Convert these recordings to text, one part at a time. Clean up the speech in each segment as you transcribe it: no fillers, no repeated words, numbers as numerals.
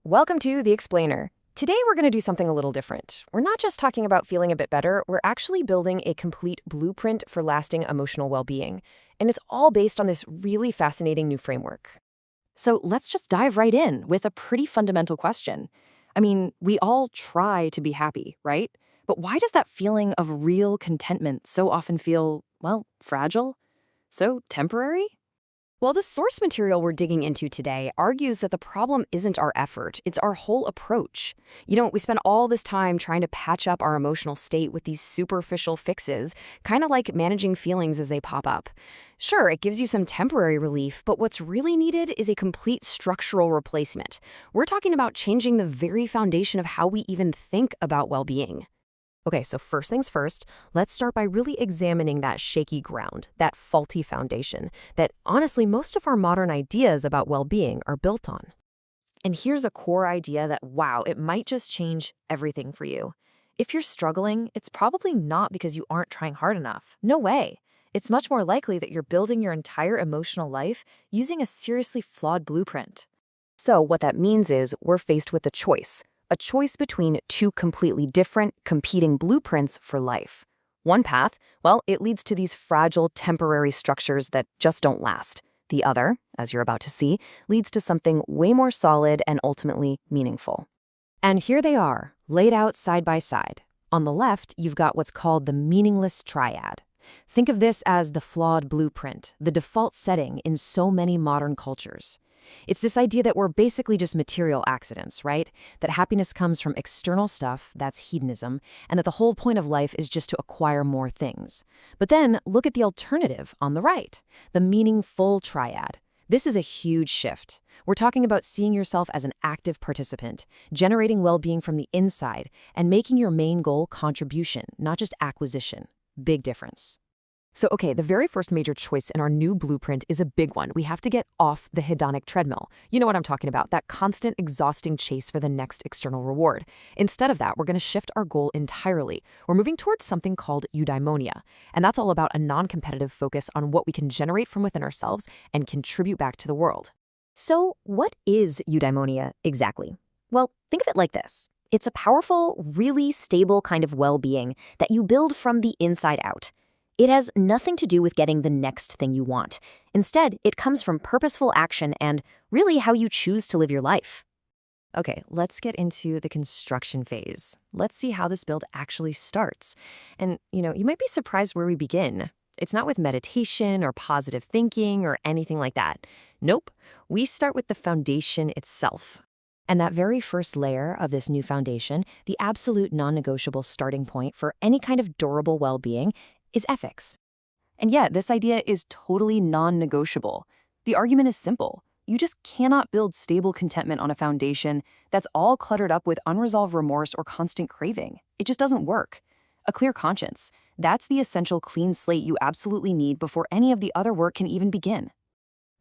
Welcome to The Explainer. Today we're going to do something a little different. We're not just talking about feeling a bit better, we're actually building a complete blueprint for lasting emotional well-being. And it's all based on this really fascinating new framework. So let's just dive right in with a pretty fundamental question. I mean, we all try to be happy, right? But why does that feeling of real contentment so often feel, well, fragile? So temporary? Well, the source material we're digging into today argues that the problem isn't our effort, it's our whole approach. We spend all this time trying to patch up our emotional state with these superficial fixes, kind of like managing feelings as they pop up. Sure, it gives you some temporary relief, but what's really needed is a complete structural replacement. We're talking about changing the very foundation of how we even think about well-being. Okay, so first things first, let's start by really examining that shaky ground, that faulty foundation, that honestly most of our modern ideas about well-being are built on. And here's a core idea that, wow, it might just change everything for you. If you're struggling, it's probably not because you aren't trying hard enough. No way. It's much more likely that you're building your entire emotional life using a seriously flawed blueprint. So what that means is we're faced with a choice between two completely different, competing blueprints for life. One path, well, it leads to these fragile, temporary structures that just don't last. The other, as you're about to see, leads to something way more solid and ultimately meaningful. And here they are, laid out side by side. On the left, you've got what's called the meaningless triad. Think of this as the flawed blueprint, the default setting in so many modern cultures. It's this idea that we're basically just material accidents, right? That happiness comes from external stuff, that's hedonism, and that the whole point of life is just to acquire more things. But then look at the alternative on the right, the meaningful triad. This is a huge shift. We're talking about seeing yourself as an active participant, generating well-being from the inside, and making your main goal contribution, not just acquisition. Big difference. So, okay, the very first major choice in our new blueprint is a big one. We have to get off the hedonic treadmill. You know what I'm talking about, that constant, exhausting chase for the next external reward. Instead of that, we're going to shift our goal entirely. We're moving towards something called eudaimonia, and that's all about a non-competitive focus on what we can generate from within ourselves and contribute back to the world. So, what is eudaimonia exactly? Well, think of it like this. It's a powerful, really stable kind of well-being that you build from the inside out. It has nothing to do with getting the next thing you want. Instead, it comes from purposeful action and really how you choose to live your life. Okay, let's get into the construction phase. Let's see how this build actually starts. And, you might be surprised where we begin. It's not with meditation or positive thinking or anything like that. Nope, we start with the foundation itself. And that very first layer of this new foundation, the absolute non-negotiable starting point for any kind of durable well-being, is ethics. And yet, this idea is totally non-negotiable. The argument is simple. You just cannot build stable contentment on a foundation that's all cluttered up with unresolved remorse or constant craving. It just doesn't work. A clear conscience, that's the essential clean slate you absolutely need before any of the other work can even begin.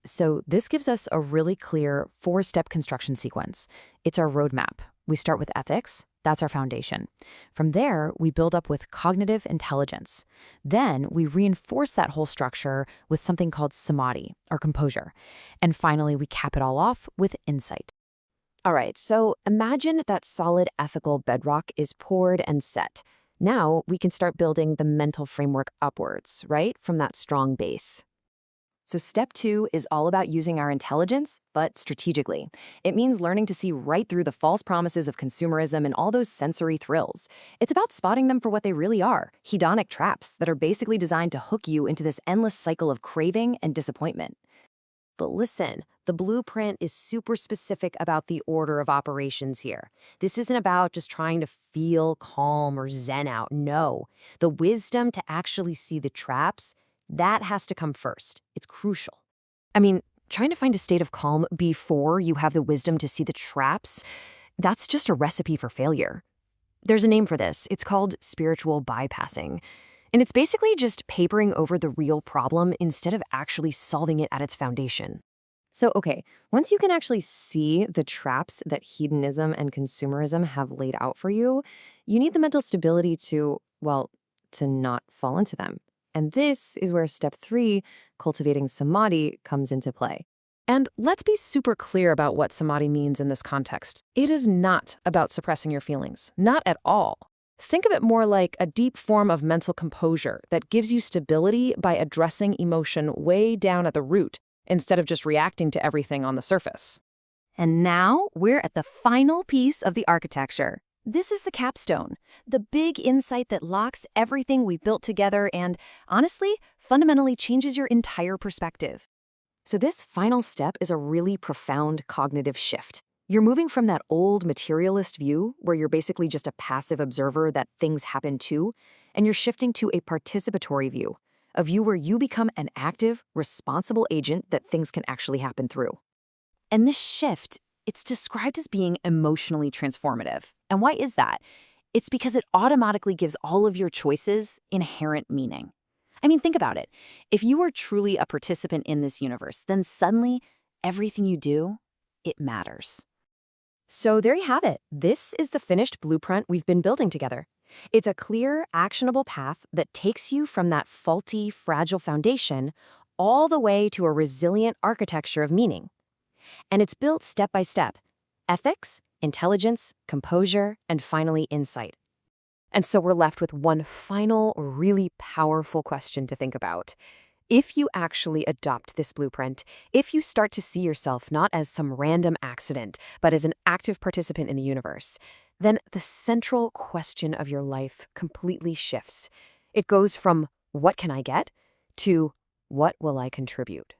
So this gives us a really clear four-step construction sequence. It's our roadmap. We start with ethics. That's our foundation. From there, we build up with cognitive intelligence. Then we reinforce that whole structure with something called samadhi, or composure. And finally, we cap it all off with insight. All right, so imagine that solid ethical bedrock is poured and set. Now we can start building the mental framework upwards, right, from that strong base. So step 2 is all about using our intelligence, but strategically. It means learning to see right through the false promises of consumerism and all those sensory thrills. It's about spotting them for what they really are, hedonic traps that are basically designed to hook you into this endless cycle of craving and disappointment. But listen, the blueprint is super specific about the order of operations here. This isn't about just trying to feel calm or zen out. No, the wisdom to actually see the traps, that has to come first. It's crucial. I mean, trying to find a state of calm before you have the wisdom to see the traps, that's just a recipe for failure. There's a name for this. It's called spiritual bypassing. And it's basically just papering over the real problem instead of actually solving it at its foundation. So, okay, once you can actually see the traps that hedonism and consumerism have laid out for you, you need the mental stability to not fall into them. And this is where step 3, cultivating samadhi, comes into play. And let's be super clear about what samadhi means in this context. It is not about suppressing your feelings, not at all. Think of it more like a deep form of mental composure that gives you stability by addressing emotion way down at the root instead of just reacting to everything on the surface. And now we're at the final piece of the architecture. This is the capstone, the big insight that locks everything we've built together and, honestly, fundamentally changes your entire perspective. So this final step is a really profound cognitive shift. You're moving from that old materialist view, where you're basically just a passive observer that things happen to, and you're shifting to a participatory view, a view where you become an active, responsible agent that things can actually happen through. And this shift, it's described as being emotionally transformative. And why is that? It's because it automatically gives all of your choices inherent meaning. I mean, think about it. If you are truly a participant in this universe, then suddenly everything you do, it matters. So there you have it. This is the finished blueprint we've been building together. It's a clear, actionable path that takes you from that faulty, fragile foundation all the way to a resilient architecture of meaning. And it's built step by step: ethics, intelligence, composure, and finally insight. And so we're left with one final, really powerful question to think about. If you actually adopt this blueprint, if you start to see yourself not as some random accident, but as an active participant in the universe, then the central question of your life completely shifts. It goes from, what can I get, to what will I contribute?